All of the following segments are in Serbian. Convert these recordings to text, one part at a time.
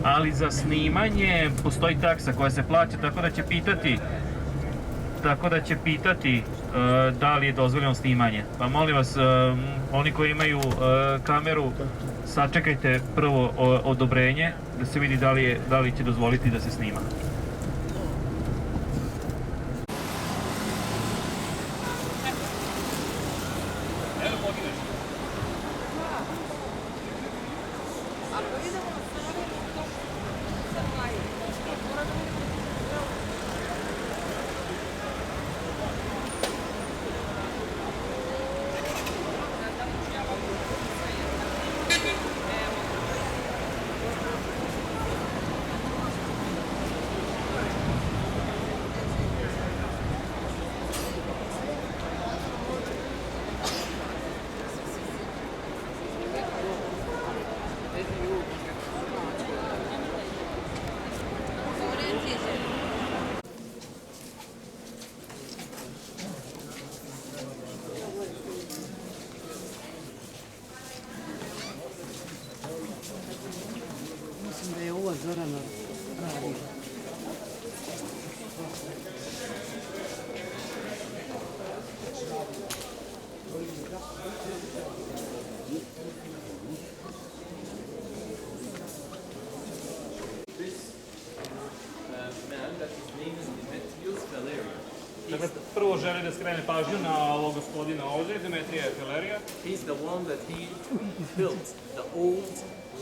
ali za snimanje postoji taksa koja se plaća, tako da će pitati da li je dozvoljeno snimanje. Pa molim vas, oni koji imaju kameru, sačekajte prvo odobrenje da se vidi da li će dozvoliti da se snima. Dakle, prvo želim da skrene pažnju na ovog gospodina ovdje, Demetrija Felerija. He's the one that he built the old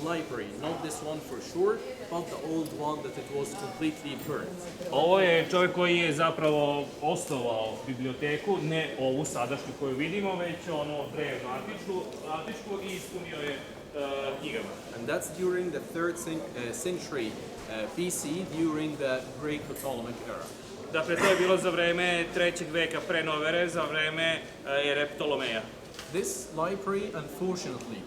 library, not this one for sure, but the old one that it was completely burnt. Ovo je čovjek koji je zapravo osnovao biblioteku, ne ovu sadašnju koju vidimo, već ono drevno antičku i ispunio je knjigama. And that's during the 3rd century BC, during the Greek Ptolemaic era. Dakle, to je bilo za vreme 3. veka pre nove ere, za vreme ere Ptolomea. This library, unfortunately,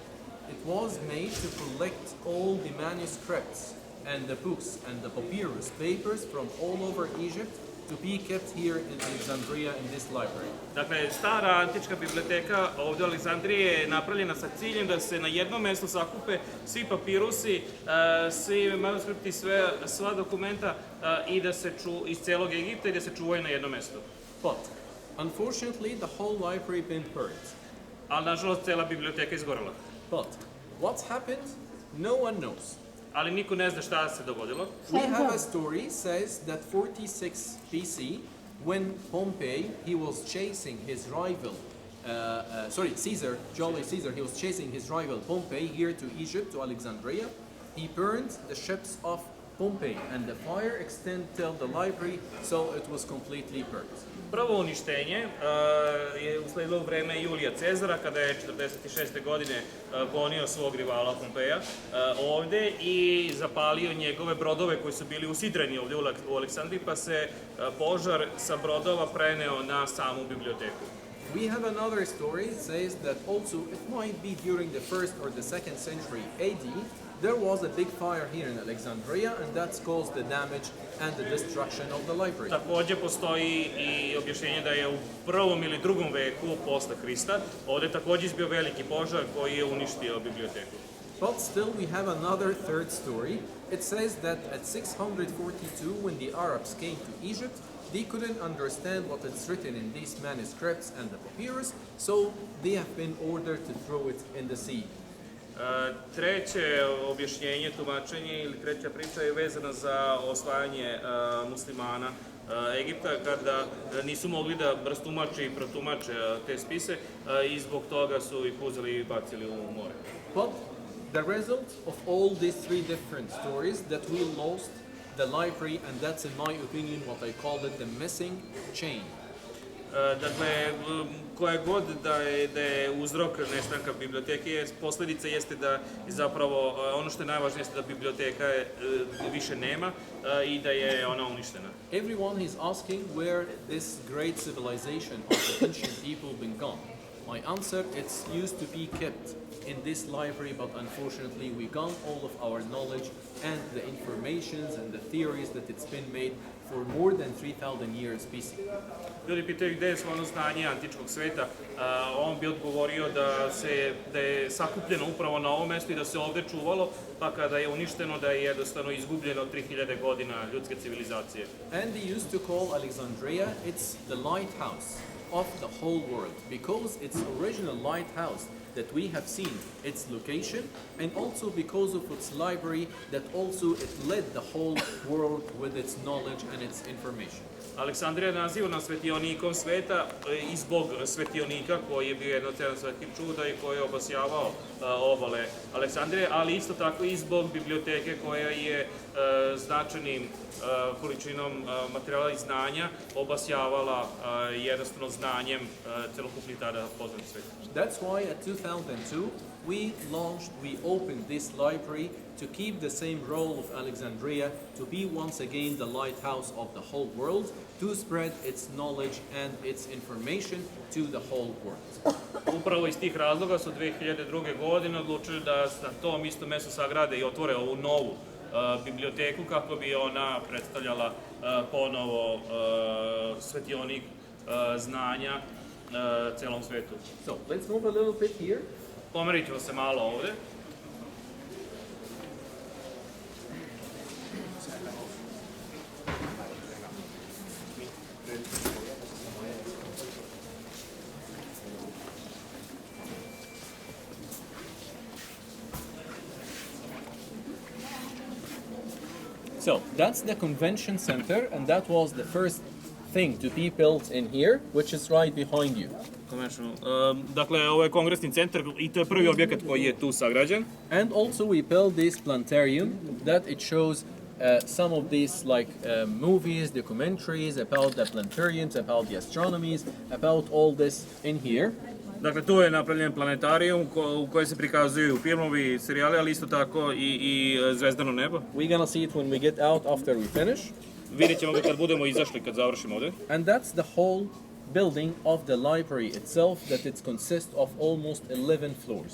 it was made to collect all the manuscripts and the books and the papyrus papers from all over Egypt to be kept here in Alexandria in this library. Dakle, stara antička biblioteka ovdje u Aleksandriji je napravljena sa ciljem da se na jednom mjestu sakupe svi papirusi, svi manuskripti, sva dokumenta i da se iz celog Egipta i da se čuvaju na jednom mjestu. But, unfortunately, the whole library been burnt. Ali, nažalost, cela biblioteka izgorela. But, what's happened? No one knows. Ali niko ne zna šta se dogodilo. We have a story says that 46 BC, when Pompey, he was chasing his rival, Caesar, Julius Caesar, he was chasing his rival Pompey here to Egypt, to Alexandria. He burned the ships of Pompey and the fire extended till the library, so it was completely burnt. Prvo uništenje je usledilo u vreme Julija Cezara, kada je 46. godine gonio svog rivala Pompeja ovde i zapalio njegove brodove koji su bili usidrani ovdje u Aleksandriji, pa se požar sa brodova preneo na samu biblioteku. We have another story that says that also it might be during the 1st or the 2nd century AD, there was a big fire here in Alexandria and that's caused the damage and the destruction of the library. Takođe postoji i objašnjenje da je u 1. ili 2. veku posle Hrista ovde takođe izbio veliki požar koji je uništio biblioteku. But still we have another third story. It says that at 642 when the Arabs came to Egypt, they couldn't understand what is written in these manuscripts and the papyrus, so they have been ordered to throw it in the sea. Treće objašnjenje, tumačenje ili treća priča je vezana za osvajanje muslimana Egipta, kada nisu mogli da rastumače i protumače te spise i zbog toga su ih uzeli i bacili u more. But the result of all these three different stories that we lost the library, and that's in my opinion what I call it the missing chain. Dakle, koja god da je uzrok nestanka biblioteke, posljedica jeste da zapravo ono što je najvažnije jeste da biblioteka više nema i da je ona uništena. Everyone is asking where this great civilization of the ancient people been gone. My answer, it's used to be kept in this library, but unfortunately we gone all of our knowledge and the informations and the theories that it's been made for more than 3000 years BC. Ljudi pitaju gde je svo ono znanje antičkog sveta, on bi odgovorio da je sakupljeno upravo na ovom mestu i da se ovde čuvalo, pa kada je uništeno da je jednostavno izgubljeno 3000 godina ljudske civilizacije. And they used to call Alexandria, it's the lighthouse of the whole world, because its original lighthouse that we have seen its location, and also because of its library that also it led the whole world with its knowledge and its information. Aleksandrija je nazivana svetionikom sveta i zbog svetionika koji je bio jedno od 7 svetskih čuda i koji je obasjavao obale Aleksandrije, ali isto tako i zbog biblioteke koja je značajnim količinom materijala i znanja obasjavala jednostavno znanjem celokupni tada poznati svet. That's why at 2002 we opened this library to keep the same role of Alexandria, to be once again the lighthouse of the whole world, to spread its knowledge and its information to the whole world. Upravo iz tih razloga su 2002. godine odlučili da na tom istom mestu sagrade i otvore ovu novu biblioteku kako bi ona predstavljala ponovo svetionik znanja celom svetu. So, let's move a little bit here. Pomerit ćemo se malo ovde. So that's the convention center, and that was the first thing to be built in here, which is right behind you. Dakle, ovo je kongresni centar i to je prvi objekat koji je tu sagrađen. And also we built this planetarium that it shows some of these movies, documentaries about the planetariums, about the astronomies, about all this in here. Dakle, tu je napravljen planetarijum u kojoj se prikazuju filmovi, serijali, ali isto tako i zvezdano nebo. We're gonna see it when we get out after we finish. Vidjet ćemo ga kad budemo izašli, kad završimo ovde. And that's the whole building of the library itself, that it consists of almost 11 floors.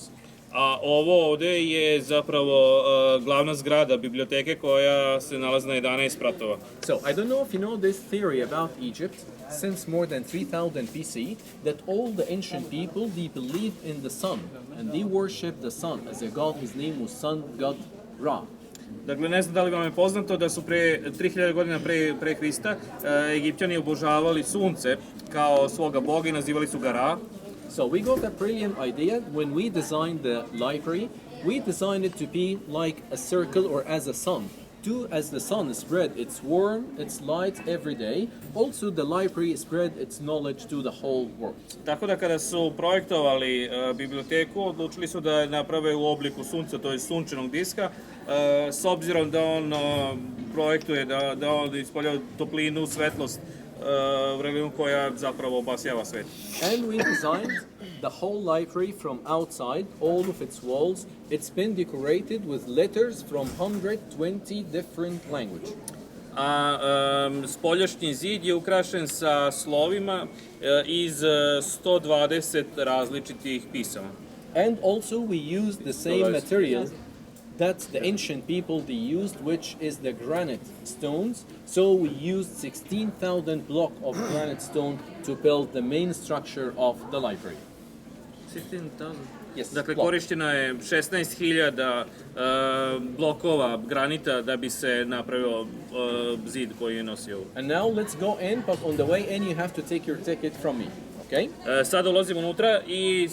A ovo ovde je zapravo glavna zgrada biblioteke koja se nalazi na 11 spratova. So, I don't know if you know this theory about Egypt, since more than 3000 BC, that all the ancient people, they believed in the sun, and they worshipped the sun as a god. His name was sun god Ra. Dakle, ne znam da li vam je poznato da su pre 3000 godina pre Hrista Egipćani obožavali sunce kao svoga boga i nazivali su ga Ra. So we got a brilliant idea when we designed the library. We designed it to be like a circle or as a sun. As the sun spread its warmth, its light every day, also the library spread its knowledge to the whole world. Tako da kada su projektovali biblioteku, odlučili su da naprave u obliku sunca, to je sunčanog diska, s obzirom da on projektuje, da on ispoljava toplinu, svetlost, vremenu koja zapravo obasjava svet. And we designed the whole library from outside, all of its walls. It's been decorated with letters from 120 different languages. A spoljašnji zid je ukrašen sa slovima iz 120 različitih pisama. And also we used the same material that the ancient people they used, which is the granite stones. So we used 16,000 block of granite stone to build the main structure of the library. 16,000? Yes. Dakle, korišteno je 16.000 blokova granita da bi se napravio zid koji je nosio. And now let's go in, but on the way in you have to take your ticket from me, okay? Sada ulazimo unutra i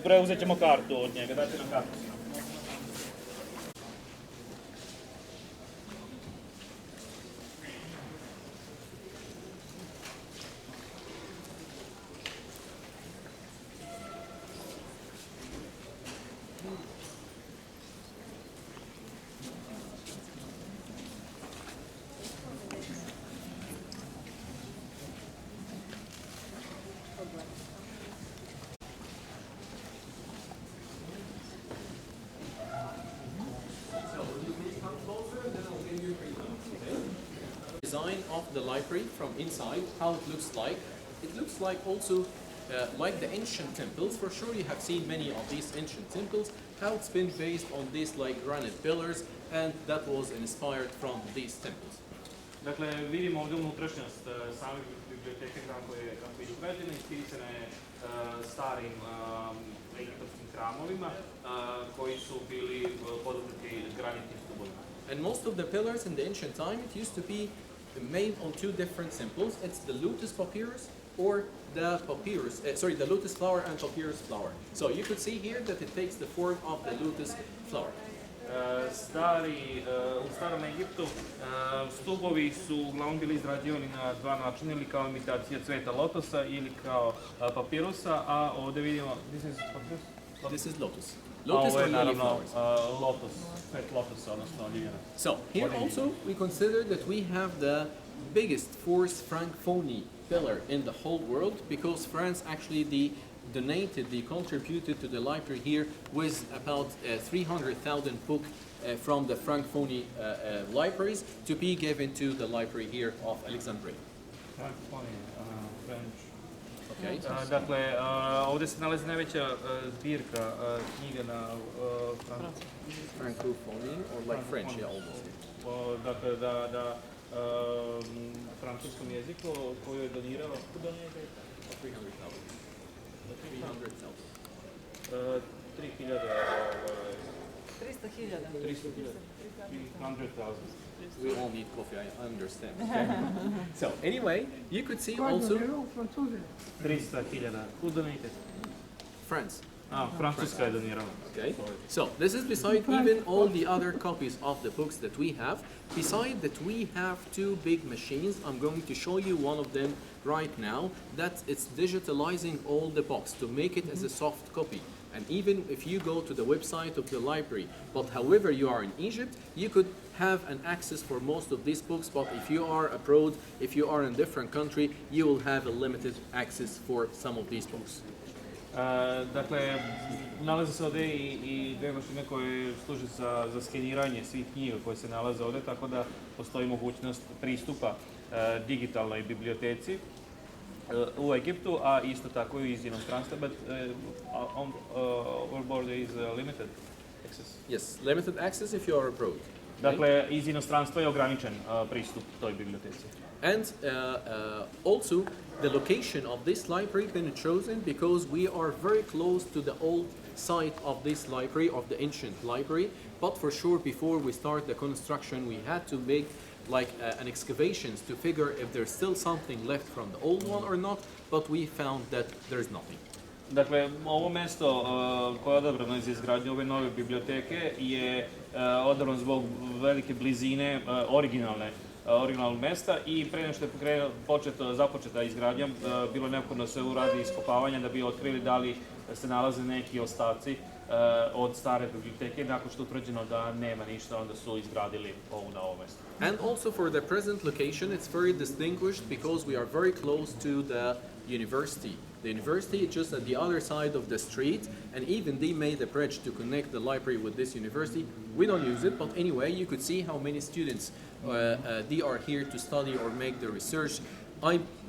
preuzet ćemo kartu od njega, dajte nam kartu. Design of the library from inside, how it looks like. It looks like also like the ancient temples, for sure you have seen many of these ancient temples, how it's been based on these like granite pillars, and that was inspired from these temples. Dakle, vidimo ovdje unutrašnjost same biblioteke kako je izgrađena, inspirisana je starim egiptovskim hramovima koji su bili poduprti granitnim stubovima. And most of the pillars in the ancient time, it used to be made on two different symbols. It's the lotus papyrus or the papyrus, the lotus flower and papyrus flower. So you could see here that it takes the form of the lotus flower. U starom Egiptu stubovi su uglavnom bili izrađivani na dva načina, ili kao imitacija cveta lotosa ili kao papirusa, a ovdje vidimo, This is lotus. A Lotus ovo or je lily naravno flowers. lotos, cvet lotosa, odnosno ljivjena. So here also we consider that we have the biggest fourth francophone pillar in the whole world, because France actually contributed to the library here with about 300,000 books from the francophone libraries to be given to the library here of Alexandriјi. French. Okay. Dakle, ovdje se nalazi najveća zbirka knjiga na Francophone or like French, yeah, almost. Dakle, da francuskom jeziku koju je donirao, ko donirao? 300,000. 3.000. 300.000. 300,000. We all need coffee, I understand. Okay? So anyway, you could see also 300.000. Who donated? France. Francuska je donirala. Okay. So this is beside even all the other copies of the books that we have. Beside that, we have two big machines. I'm going to show you one of them right now. That it's digitalizing all the books to make it as a soft copy. And even if you go to the website of the library, but however you are in Egypt, you could have an access for most of these books, but if you are abroad, if you are in a different country, you will have a limited access for some of these books. Dakle, nalaze se ovdje i dve mašine koje služe za skeniranje svih knjiga koje se nalaze ovdje, tako da postoji mogućnost pristupa digitalnoj biblioteci u Egiptu, a isto tako i iz inostranstva, but overboard is limited access. Yes, limited access if you are abroad. Dakle, iz inostranstva je ograničen pristup toj biblioteci. And also, the location of this library been chosen because we are very close to the old site of this library, of the ancient library. But for sure, before we start the construction, we had to make like an excavations to figure if there's still something left from the old one or not. But we found that there's nothing. Dakle, ovo mesto koje je odabrano za izgradnju ove nove biblioteke je odabrano zbog velike blizine originalnog mesta i pre nego što je započeta izgradnja, bilo neophodno da se uradi iskopavanje da bi otkrili da li se nalaze neki ostaci od stare biblioteke. Nakon što je utvrđeno da nema ništa, onda su izgradili ovu na ovo mesto. And also for the present location, it's very distinguished because we are very close to the university. The university is just at the other side of the street, and even they made a bridge to connect the library with this university. We don't use it, but anyway, you could see how many students they are here to study or make the research.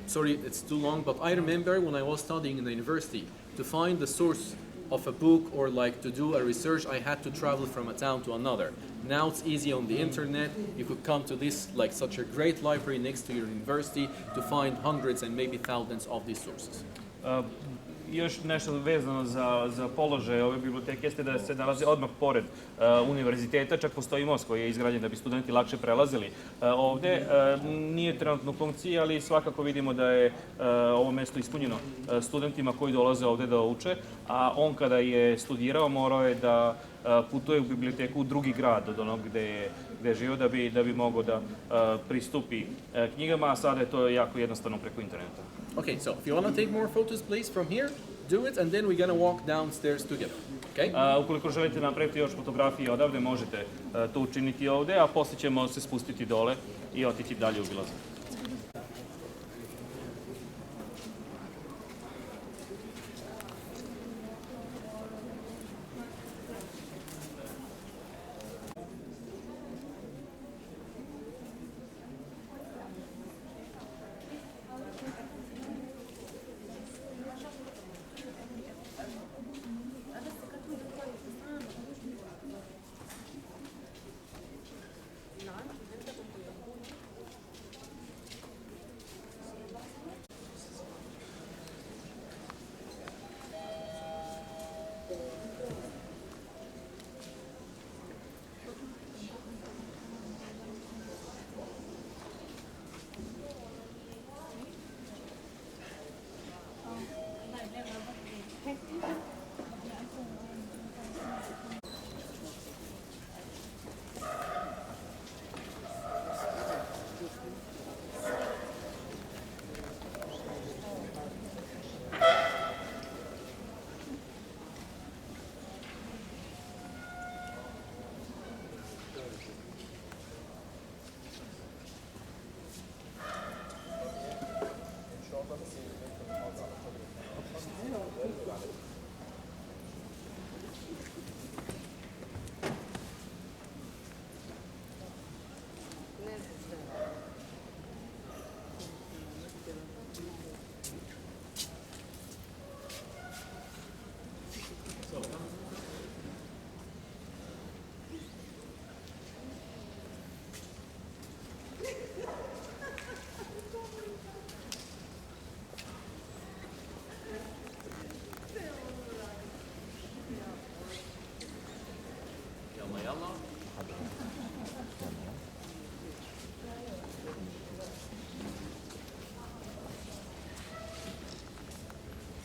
Sorry, it's too long, but I remember when I was studying in the university, to find the source of a book or like to do a research, I had to travel from a town to another. Now it's easy on the internet. You could come to this, like such a great library next to your university to find hundreds and maybe thousands of these sources. Još nešto vezano za položaj ove biblioteke jeste da se nalazi odmah pored univerziteta, čak postoji most koji je izgrađen da bi studenti lakše prelazili ovde. Nije trenutno u funkciji, ali svakako vidimo da je ovo mesto ispunjeno studentima koji dolaze ovde da uče, a on kada je studirao morao je da putuje u biblioteku u drugi grad od onog gde je živio da bi mogao da pristupi knjigama, a sada je to jako jednostavno preko interneta. Okay, so if you want to take more photos, please, from here, do it, and then we're going to walk downstairs together. Okay? Ukoliko želite napraviti još fotografije odavde, možete to učiniti ovde, a poslije ćemo se spustiti dole i otići dalje u obilazak.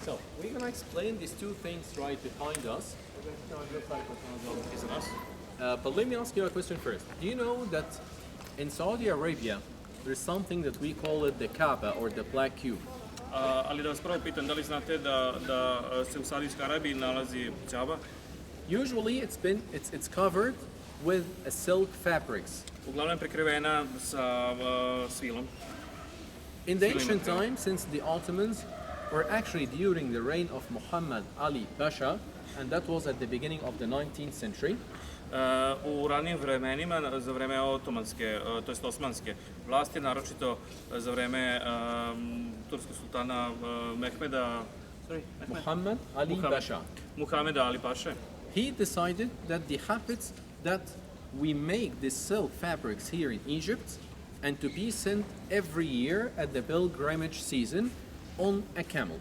So we're gonna explain these two things right behind us. But let me ask you a question first. Do you know that in Saudi Arabia there's something that we call it the Kaaba or the Black Cube? Ali da vas prvo pitam, da li znate da se u Saudijskoj Arabiji nalazi Džaba? Usually it's covered with a silk fabrics. Uglavnom je prekrivena sa svilom. In the ancient times, since the Ottomans were actually during the reign of Muhammad Ali Pasha, and that was at the beginning of the 19th century. U ranijim vremenima, za vreme otomanske, to jest osmanske vlasti, naročito za vreme turskog sultana Muhammad Ali Pasha. Muhameda Ali Paše. He decided that the habits that we make the silk fabrics here in Egypt and to be sent every year at the pilgrimage season on a camel.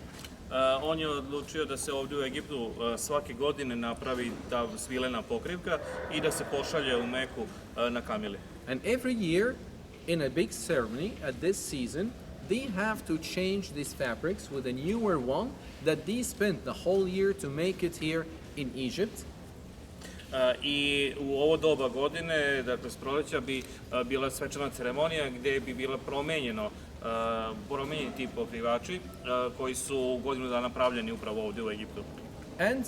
On je odlučio da se ovdje u Egiptu svake godine napravi ta svilena pokrivka i da se pošalje u Meku na kamili. And every year in a big ceremony at this season, they have to change these fabrics with a newer one that they spent the whole year to make it here in Egypt. I u ovo doba godine, dakle s proleća, bi bila svečana ceremonija gdje bi bila promenjeni ti pokrivači koji su godinu dana pravljeni upravo ovdje u Egiptu. And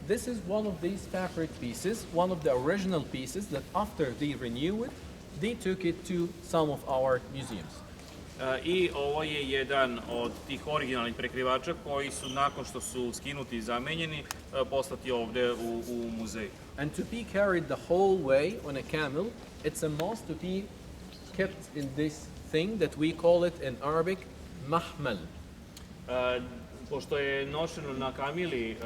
this is one of these fabric pieces, one of the original pieces that after they renew it, they took it to some of our museums. I ovo je jedan od tih originalnih prekrivača koji su nakon što su skinuti i zamenjeni poslati ovdje u muzej. And to be carried the whole way on a camel, it's a must to be kept in this thing that we call it in Arabic mahmal. Pošto je nošeno na kamili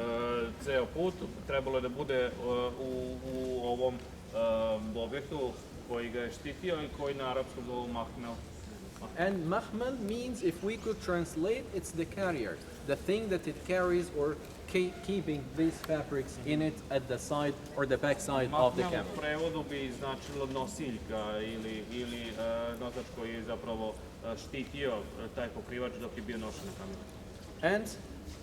ceo put, trebalo je da bude u ovom objektu koji ga je štitio i koji na arapskom zovu mahmel. And mahmal means, if we could translate, it's the carrier, the thing that it carries or keeping these fabrics in it at the side or the back side of the camel. U prevodu bi značilo nosiljka ili nosač koji je zapravo štitio taj pokrivač dok je bio nošen na kamili. And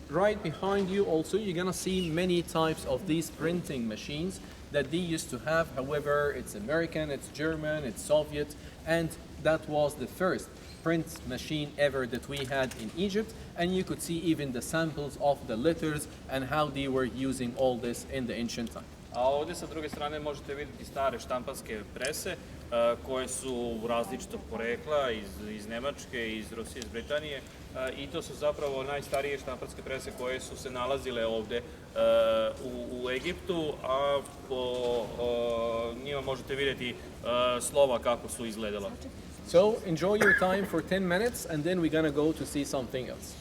right behind you also you're gonna see many types of these printing machines that they used to have. However, it's American, it's German, it's Soviet, and that was the first print machine ever that we had in Egypt, and you could see even the samples of the letters and how they were using all this in the ancient time. A ovdje sa druge strane možete vidjeti stare štamparske prese koje su različitog porekla iz Nemačke, iz Rusije, iz Britanije i to su zapravo najstarije štamparske prese koje su se nalazile ovdje u Egiptu, a po njima možete vidjeti slova kako su izgledala. So enjoy your time for 10 minutes and then we're gonna go to see something else.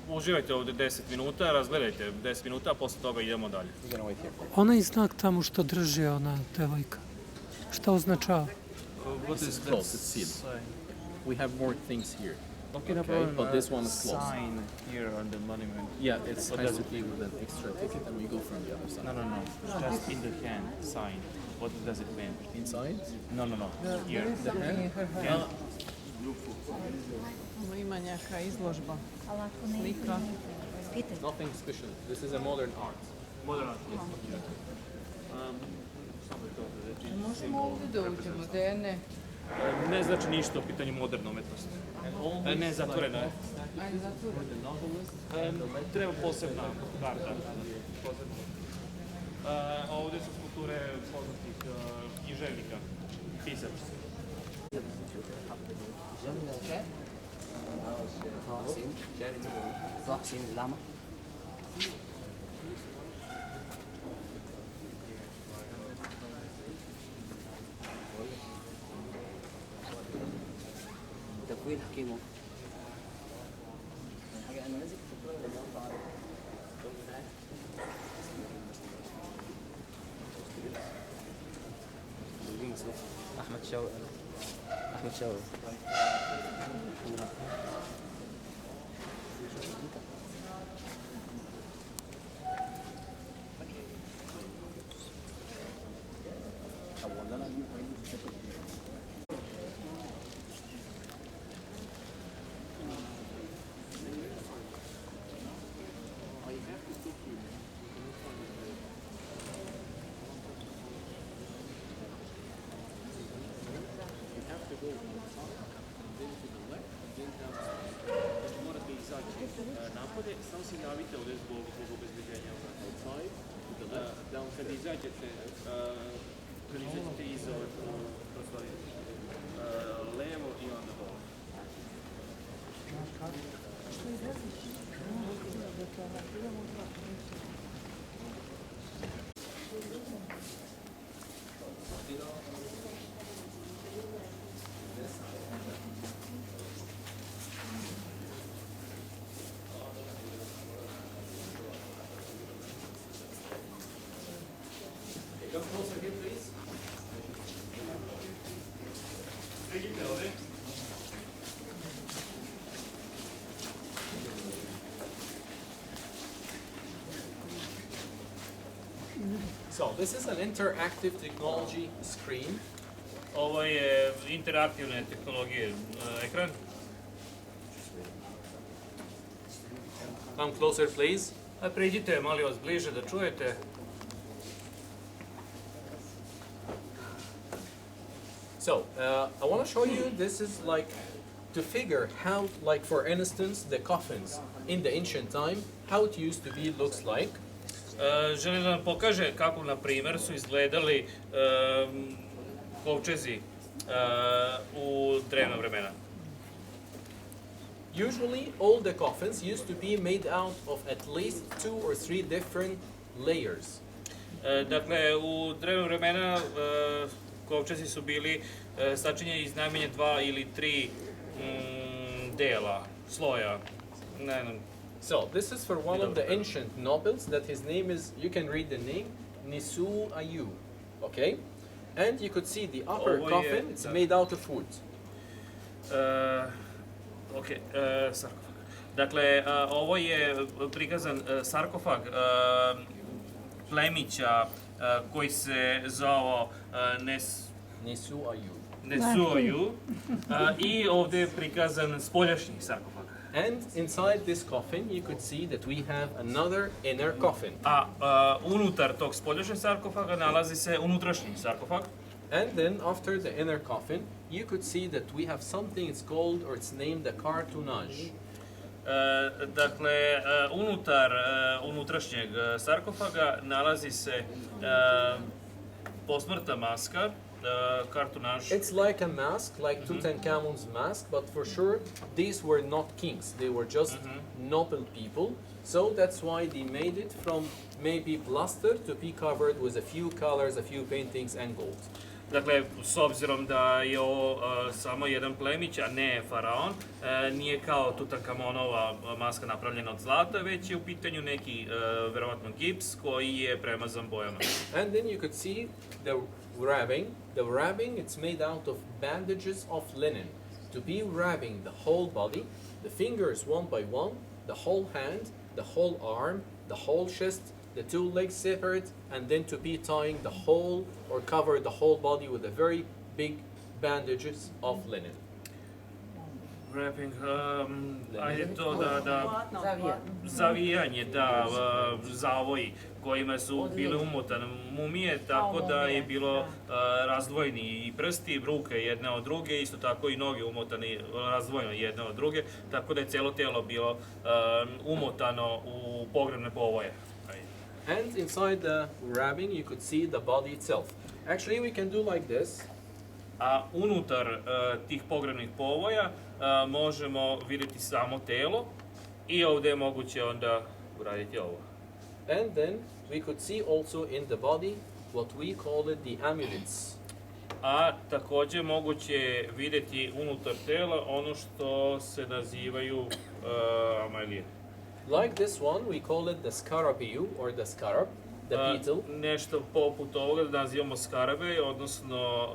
Uživajte ovdje 10 minuta, razgledajte 10 minuta, a posle toga idemo dalje. Onaj znak tamo što drži ona devojka, šta označava? This is closed, it's sealed. We have more things here. Talking Okay, about but this one is closed. sign here on the monument. Yeah, it's has to be with an extra ticket and we go from the other side. No. Just in the hand, sign. What does it mean? Inside? No. Here. The hand? Ovo ima neka izložba, slika. Nothing special. This is a modern art. Možemo ovdje da uđemo, da je ne. Ne znači ništa u pitanju moderne umetnosti. Ne, zatvoreno je. Ajde, zatvoreno. Treba posebna karta. Ovdje su skulpture poznatih književnika, pisaca. وين حكيمه؟ احمد شوقي احمد شوقي napade, samo se javite ovdje zbog obezbeđenja kad izađete iz ove prostorije levo i onda dole. Come closer here, please. So this is an interactive technology screen. Ovo je interaktivne tehnologije ekran. Come closer, please. Priđite, molim vas, bliže da čujete. So I want to show you, this is like to figure how, like for instance, the coffins in the ancient time, how it used to be looks like. Želim da vam pokaže kako, na primjer, su izgledali kovčezi u drevna vremena. Usually, all the coffins used to be made out of at least 2 or 3 different layers. Dakle, u drevna vremena kovčezi su bili sačinjeni iz najmanje 2 ili 3 dela, sloja. So, this is for one of the ancient nobles that his name is, you can read the name, Nisu Ayu, okay? And you could see the upper coffin, it's made out of wood. Sarkofag. Dakle, ovo je prikazan sarkofag plemića koji se zvao Nisu Ayu. Nesuoju i ovdje je prikazan spoljašnji sarkofag. And inside this coffin you could see that we have another inner coffin. A unutar tog spoljašnjeg sarkofaga nalazi se unutrašnji sarkofag. And then after the inner coffin you could see that we have something, it's called, or it's named, the cartonnage. Dakle, unutar unutrašnjeg sarkofaga nalazi se posmrtna maska, cartonnage. It's like a mask, like Tutankhamun's mask, but for sure these were not kings, they were just noble people. So that's why they made it from maybe plaster to be covered with a few colors, a few paintings and gold. Dakle, s obzirom da je ovo samo jedan plemić, a ne faraon, nije kao Tutankamonova maska napravljena od zlata, već je u pitanju neki, verovatno, gips koji je premazan bojama. And then you could see the wrapping. The wrapping, it's made out of bandages of linen. To be wrapping the whole body, the fingers one by one, the whole hand, the whole arm, the whole chest, the 2 legs separate, and then to be tying the whole, or cover the whole body with a very big bandages of linen. Wrapping, ajde to da zavijanje, da, zavoji kojima su bile umotane mumije, tako da je bilo razdvojeni i prsti, ruke jedne od druge, isto tako i noge umotane razdvojeno jedne od druge, tako da je cijelo tijelo bilo umotano u pogrebne povoje. And inside the wrapping you could see the body itself. Actually we can do like this. A unutar tih pogrebnih povoja možemo vidjeti samo telo i ovdje je moguće onda uraditi ovo. And then we could see also in the body what we call it the amulets. a takođe moguće je videti unutar tela ono što se nazivaju amalije. Like this one, we call it the scarabeu or the scarab, the beetle. Nešto poput ovoga nazivamo skarabe, odnosno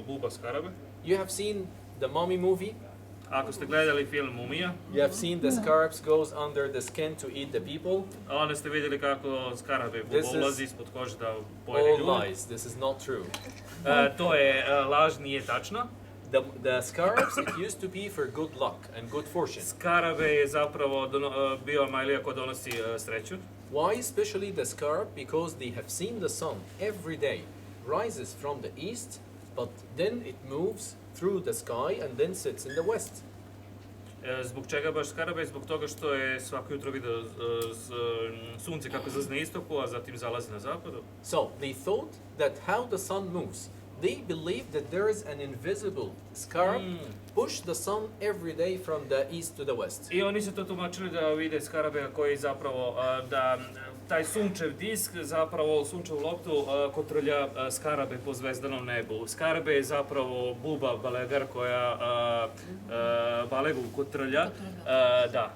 buba skarabe. You have seen the mummy movie. Ako ste gledali film Mumija, You have seen the scarabs goes under the skin to eat the people. onda ste vidjeli kako skarabe This is ulazi ispod kože da pojede All ljude. lies. This is not true. To je laž, nije tačno. The scarabs, it used to be for good luck and good fortune. Skarabe je zapravo bio amalija ko donosi sreću. Why especially the scarab? Because they have seen the sun every day rises from the east, but then it moves through the sky and then sits in the west. Zbog čega baš skarabe? Zbog toga što je svako jutro vidio sunce kako zlazi na istoku, a zatim zalazi na zapadu. So they thought that how the sun moves. They believed that there is an invisible scarab push the sun every day from the east to the west. I oni su to tumačili da vide skarabe koji zapravo, da taj sunčev disk, zapravo sunčevu loptu kotrlja skarabe po zvezdanom nebu. Skarabe je zapravo buba balegar koja balegu kotrlja, da.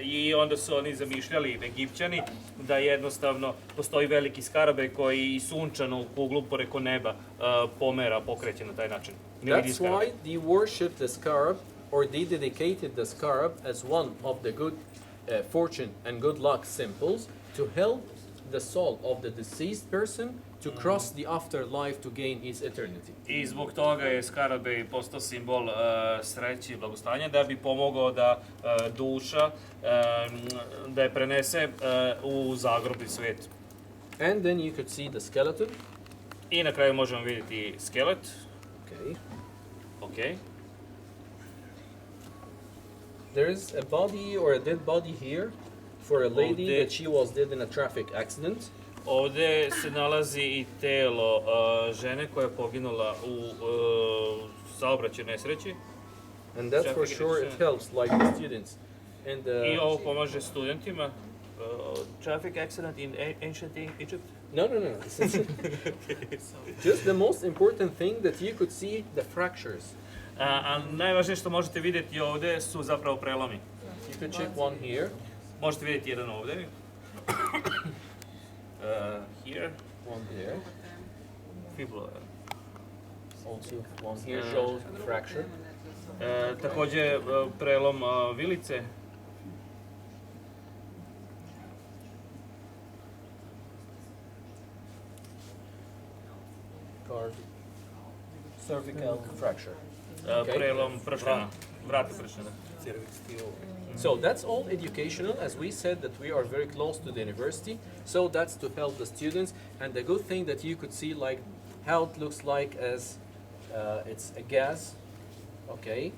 I onda su oni zamišljali, Egipćani, da jednostavno postoji veliki skarabe koji i sunčanu kuglu preko neba pomera, pokreće na taj način. That's why they worshipped the scarab, or they dedicated the scarab as one of the good fortune and good luck symbols to help the soul of the deceased person to cross the afterlife to gain his eternity. I zbog toga je skarabe postao simbol sreće i blagostanja, da bi pomogao da duša, da je prenese u zagrobni svet. And then you could see the skeleton. I na kraju možemo vidjeti skelet. Okay. Okay. There is a body or a dead body here for a lady that she was dead in a traffic accident. Ovde se nalazi i telo žene koja je poginula u saobraćajnoj nesreći. And that for sure it helps like the students. And I ovo pomaže studentima. Traffic accident in ancient Egypt? No. Just the most important thing that you could see the fractures. A najvažnije što možete vidjeti ovde su zapravo prelomi. You could check one here. Možete vidjeti jedan ovde. Here. One there. Fibula. Also one here shows fracture. Takođe prelom vilice. Cervical fracture. Prelom pršljena. Vrata pršljena. So that's all educational. As we said that we are very close to the university, so that's to help the students. And the good thing that you could see like how it looks like as it's a gas, okay,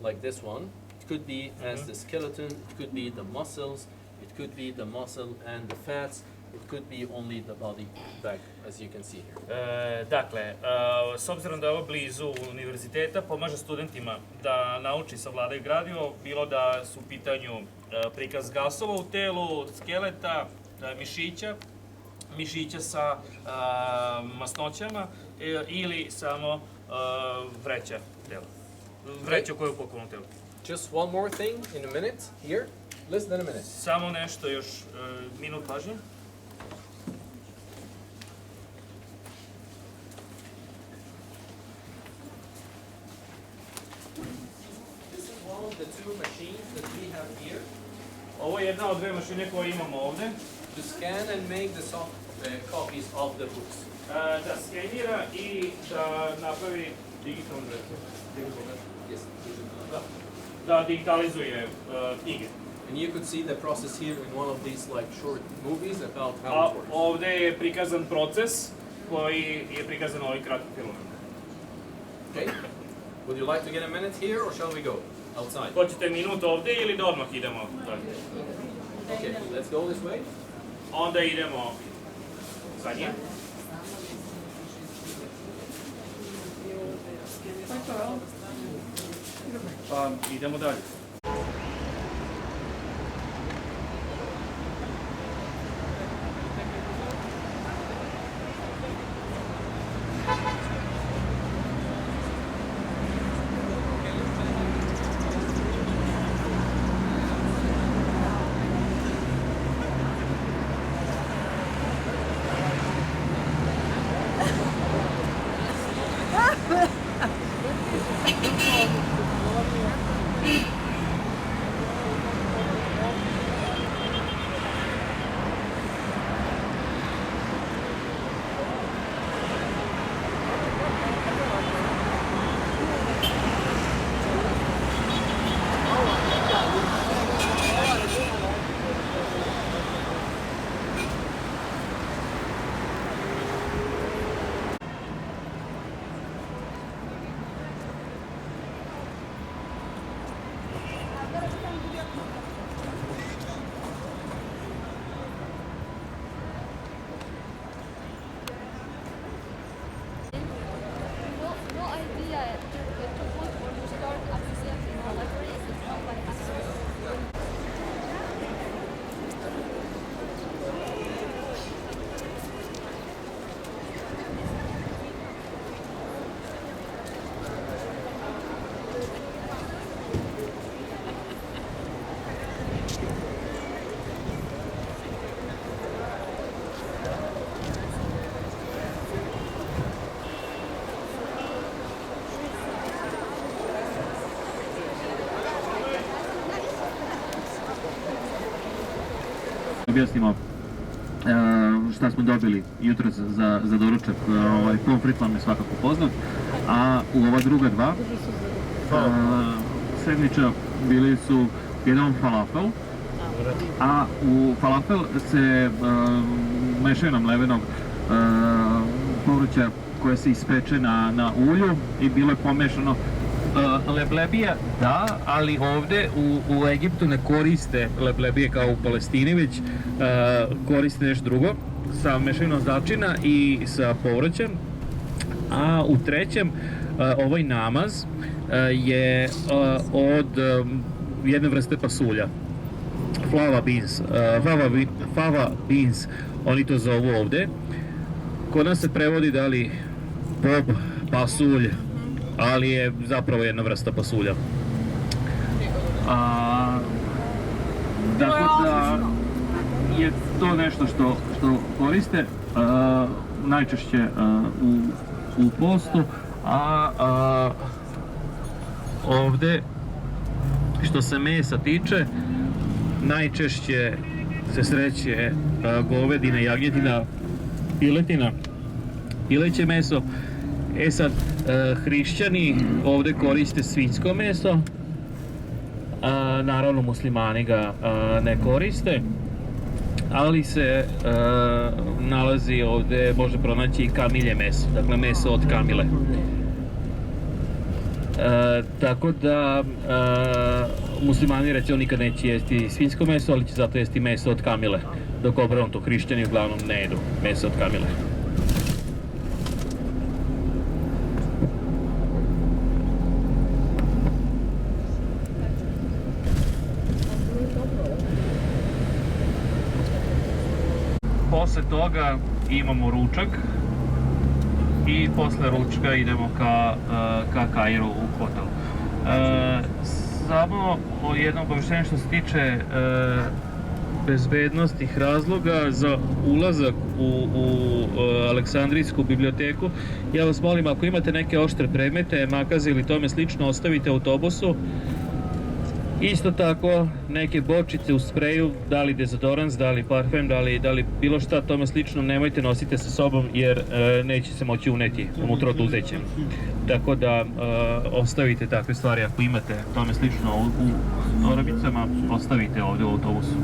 like this one. It could be as the skeleton, it could be the muscles, it could be the muscle and the fats, it could be only the body back, as you can see here. Dakle, s obzirom da je ovo blizu univerziteta, pomaže studentima da nauči savladaju gradivo, bilo da su u pitanju prikaz gasova u telu, skeleta, mišića sa masnoćama ili samo vreća tela. Vreća koja je u pokolnom telu. Just one more thing in a minute, here, less than a minute. Samo nešto još, minut pažnje. The two machines that we have here Ovo je jedna od dve mašine koje imamo ovde. to scan and make the soft copies of the books. Da skenira i da napravi digitalnu verziju. Yes. Da digitalizuje knjige. And you could see the process here in one of these like short movies about how A it works. ovde je prikazan proces koji je prikazan ovim kratkim filmom. Okay. Would you like to get a minute here or shall we go outside? Hoćete minut ovde ili da odmah idemo dalje? Okay, let's go this way. Onda idemo zadnje. Pa idemo dalje. No idea to put or to start a museum in a library. It's not like objasnimo šta smo dobili jutros za doručak. Pomfrit vam je svakako poznat, a u ova druga dva sendviča bili su jedan falafel, a u falafel se mešajinom mlevenog povrća koje se ispeče na ulju i bilo je pomešano. Leblebija da, ali ovde u Egiptu ne koriste leblebije kao u Palestini, već koriste nešto drugo sa mešajinom začina i sa povrćem. A u trećem ovaj namaz je od jedne vrste pasulja, fava beans, oni to zovu ovde. Kod nas se prevodi da li bob, pasulj, ali je zapravo jedna vrsta pasulja. Dakle da je to nešto što koriste najčešće u postu, a ovde što se mesa tiče najčešće se sreće govedina, jagnjetina, piletina, pileće meso. E sad, hrišćani ovde koriste svinjsko meso, naravno muslimani ga ne koriste, ali se nalazi ovde, može pronaći i kamilje meso, dakle meso od kamile. Tako da muslimani recimo nikad neće jesti svinjsko meso, ali će zato jesti meso od kamile, dok obrnuto hrišćani uglavnom ne jedu meso od kamile. Posle toga imamo ručak i posle ručka idemo ka Kairu u hotel. Samo jedno obaveštenje što se tiče bezbednostnih razloga za ulazak u Aleksandrijsku biblioteku. Ja vas molim, ako imate neke oštre predmete, makaze ili tome slično, ostavite u autobusu. Isto tako, neke bočice u spreju, da li dezodorans, da li parfem, da li bilo šta tome slično, nemojte nosite sa sobom jer neće se moći uneti, unutra oduzeće. Tako da ostavite takve stvari ako imate tome slično u torabicama, ostavite ovde u autobusu.